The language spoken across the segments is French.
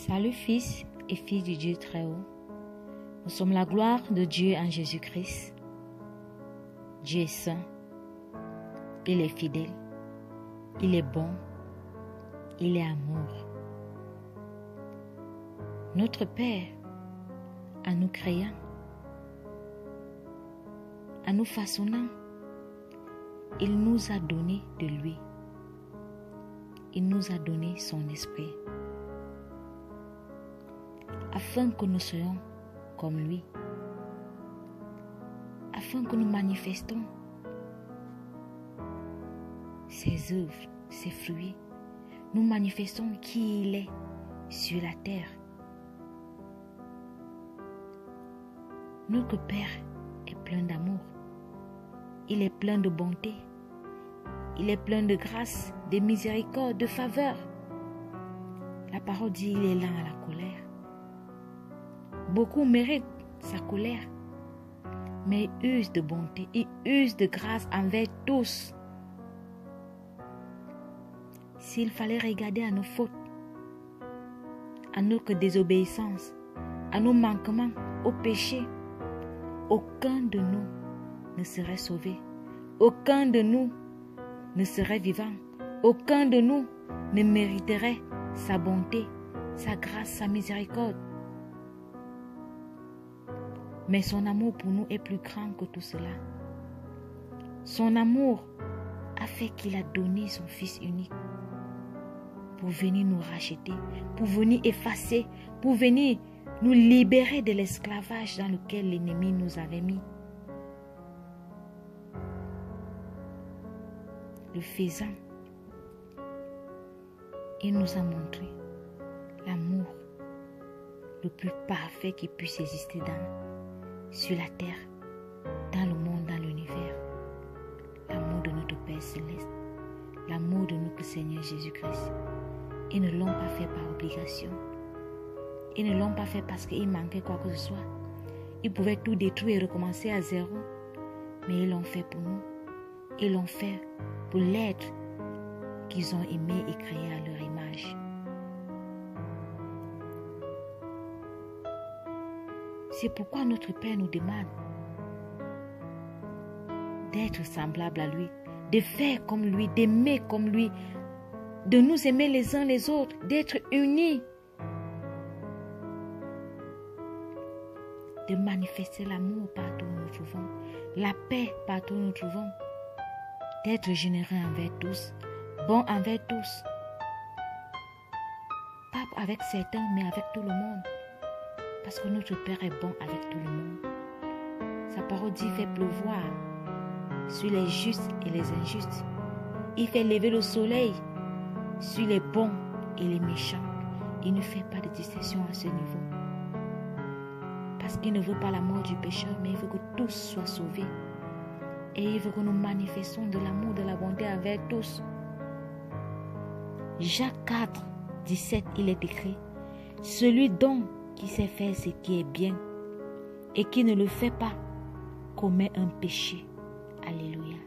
Salut fils et filles du Dieu très haut. Nous sommes la gloire de Dieu en Jésus-Christ. Dieu est saint. Il est fidèle. Il est bon. Il est amour. Notre Père, en nous créant, en nous façonnant, il nous a donné de lui. Il nous a donné son esprit, afin que nous soyons comme lui, afin que nous manifestons ses œuvres, ses fruits. Nous manifestons qui il est sur la terre. Notre Père est plein d'amour. Il est plein de bonté. Il est plein de grâce, de miséricorde, de faveur. La parole dit il est lent à la colère. Beaucoup méritent sa colère, mais il use de bonté, il use de grâce envers tous. S'il fallait regarder à nos fautes, à notre désobéissance, à nos manquements, au péché, aucun de nous ne serait sauvé. Aucun de nous ne serait vivant. Aucun de nous ne mériterait sa bonté, sa grâce, sa miséricorde. Mais son amour pour nous est plus grand que tout cela. Son amour a fait qu'il a donné son Fils unique pour venir nous racheter, pour venir effacer, pour venir nous libérer de l'esclavage dans lequel l'ennemi nous avait mis. Le faisant, il nous a montré l'amour le plus parfait qui puisse exister sur la terre, dans le monde, dans l'univers. L'amour de notre Père Céleste, l'amour de notre Seigneur Jésus-Christ. Ils ne l'ont pas fait par obligation. Ils ne l'ont pas fait parce qu'il manquait quoi que ce soit. Ils pouvaient tout détruire et recommencer à zéro. Mais ils l'ont fait pour nous. Ils l'ont fait pour l'être qu'ils ont aimé et créé à leur image. C'est pourquoi notre Père nous demande d'être semblable à lui, de faire comme lui, d'aimer comme lui, de nous aimer les uns les autres, d'être unis, de manifester l'amour partout où nous nous trouvons, la paix partout où nous nous trouvons, d'être généreux envers tous, bon envers tous, pas avec certains, mais avec tout le monde, parce que notre Père est bon avec tout le monde. Sa parole dit fait pleuvoir sur les justes et les injustes. Il fait lever le soleil sur les bons et les méchants. Il ne fait pas de distinction à ce niveau. Parce qu'il ne veut pas la mort du pécheur, mais il veut que tous soient sauvés. Et il veut que nous manifestons de l'amour, de la bonté envers tous. Jacques 4, 17, il est écrit: celui donc qui sait faire ce qui est bien et qui ne le fait pas commet un péché. Alléluia.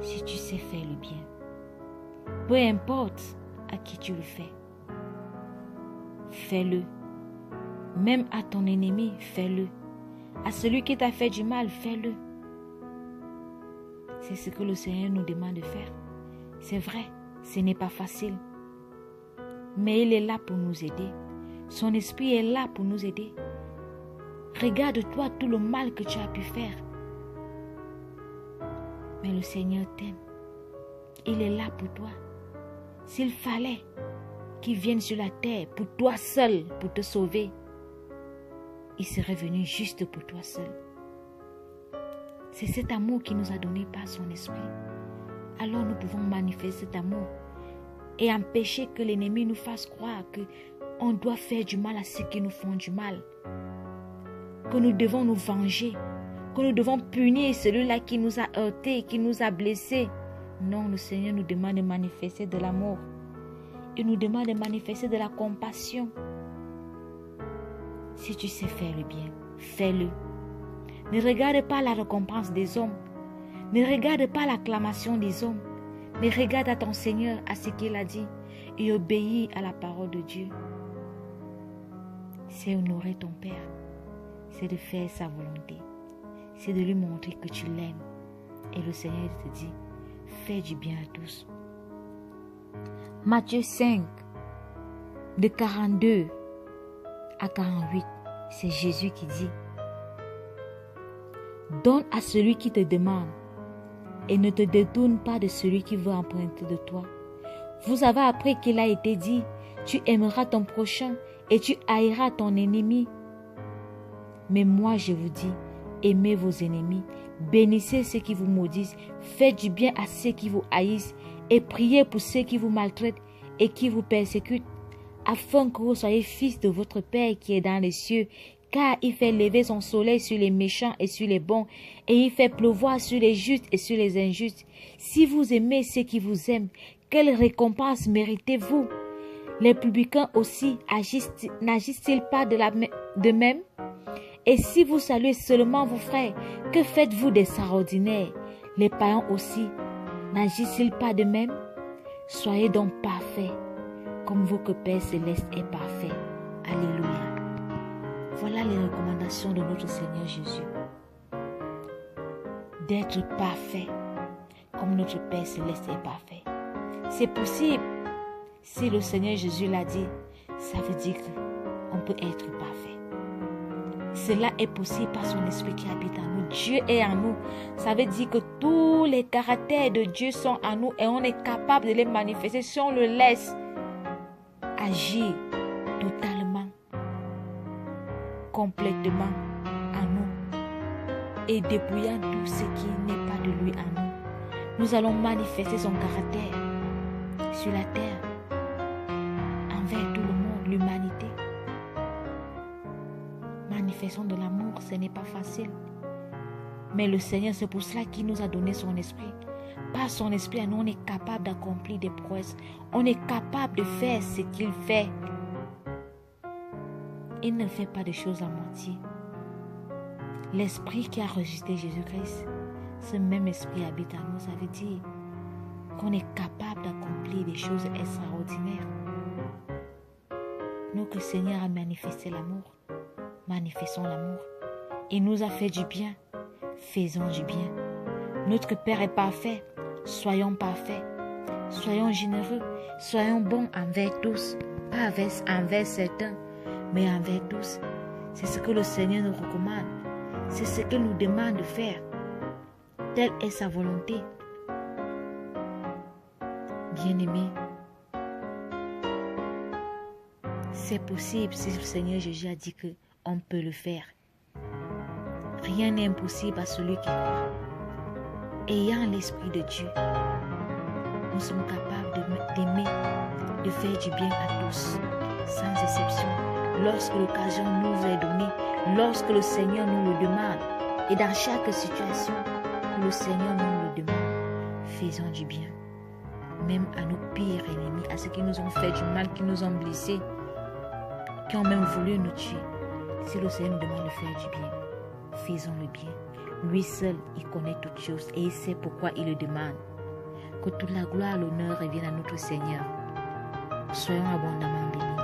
Si tu sais faire le bien, peu importe à qui tu le fais, fais-le. Même à ton ennemi, fais-le. À celui qui t'a fait du mal, fais-le. C'est ce que le Seigneur nous demande de faire. C'est vrai, ce n'est pas facile. Mais il est là pour nous aider. Son esprit est là pour nous aider. Regarde-toi tout le mal que tu as pu faire. Mais le Seigneur t'aime. Il est là pour toi. S'il fallait qu'il vienne sur la terre pour toi seul, pour te sauver, il serait venu juste pour toi seul. C'est cet amour qui nous a donné par son esprit. Alors nous pouvons manifester cet amour et empêcher que l'ennemi nous fasse croire qu'on doit faire du mal à ceux qui nous font du mal, que nous devons nous venger, que nous devons punir celui-là qui nous a heurtés, qui nous a blessés. Non, le Seigneur nous demande de manifester de l'amour. Il nous demande de manifester de la compassion. Si tu sais faire le bien, fais-le. Ne regarde pas la récompense des hommes. Ne regarde pas l'acclamation des hommes. Mais regarde à ton Seigneur, à ce qu'il a dit. et obéir à la parole de Dieu, c'est honorer ton Père, c'est de faire sa volonté, c'est de lui montrer que tu l'aimes. Et le Seigneur te dit, fais du bien à tous. Matthieu 5, de 42 à 48, c'est Jésus qui dit, donne à celui qui te demande et ne te détourne pas de celui qui veut emprunter de toi. Vous avez appris qu'il a été dit, tu aimeras ton prochain et tu haïras ton ennemi. Mais moi je vous dis, aimez vos ennemis, bénissez ceux qui vous maudissent, faites du bien à ceux qui vous haïssent et priez pour ceux qui vous maltraitent et qui vous persécutent, afin que vous soyez fils de votre Père qui est dans les cieux, car il fait lever son soleil sur les méchants et sur les bons, et il fait pleuvoir sur les justes et sur les injustes. Si vous aimez ceux qui vous aiment, quelle récompense méritez-vous? Les publicains aussi n'agissent-ils pas de même? Et si vous saluez seulement vos frères, que faites-vous des extraordinaires? Les païens aussi n'agissent-ils pas de même? Soyez donc parfaits, comme votre Père céleste est parfait. Alléluia. Voilà les recommandations de notre Seigneur Jésus. D'être parfait, comme notre Père céleste est parfait. C'est possible. Si le Seigneur Jésus l'a dit, ça veut dire qu'on peut être parfait. Cela est possible par son esprit qui habite en nous. Dieu est en nous. Ça veut dire que tous les caractères de Dieu sont en nous et on est capable de les manifester si on le laisse agir totalement, complètement en nous et dépouillant tout ce qui n'est pas de lui en nous. Nous allons manifester son caractère sur la terre envers tout le monde, l'humanité. Manifestons de l'amour, ce n'est pas facile. Mais le Seigneur, c'est pour cela qu'il nous a donné son esprit. Par son esprit, nous, on est capable d'accomplir des prouesses. On est capable de faire ce qu'il fait. Il ne fait pas de choses à moitié. L'esprit qui a ressuscité Jésus-Christ, ce même esprit habite en nous. Ça veut dire qu'on est capable d'accomplir des choses extraordinaires. Notre Seigneur a manifesté l'amour. Manifestons l'amour. Il nous a fait du bien. Faisons du bien. Notre Père est parfait. Soyons parfaits. Soyons généreux. Soyons bons envers tous. Pas envers certains, mais envers tous. C'est ce que le Seigneur nous recommande. C'est ce qu'il nous demande de faire. Telle est sa volonté. Bien-aimés, c'est possible si le Seigneur Jésus a dit qu'on peut le faire. Rien n'est impossible à celui qui croit. Ayant l'Esprit de Dieu, nous sommes capables d'aimer, de faire du bien à tous, sans exception, lorsque l'occasion nous est donnée, lorsque le Seigneur nous le demande, et dans chaque situation que le Seigneur nous le demande, faisons du bien, même à nos pires ennemis, à ceux qui nous ont fait du mal, qui nous ont blessés, qui ont même voulu nous tuer. Si le Seigneur nous demande de faire du bien, faisons le bien. Lui seul, il connaît toutes choses et il sait pourquoi il le demande. Que toute la gloire et l'honneur reviennent à notre Seigneur. Soyons abondamment bénis.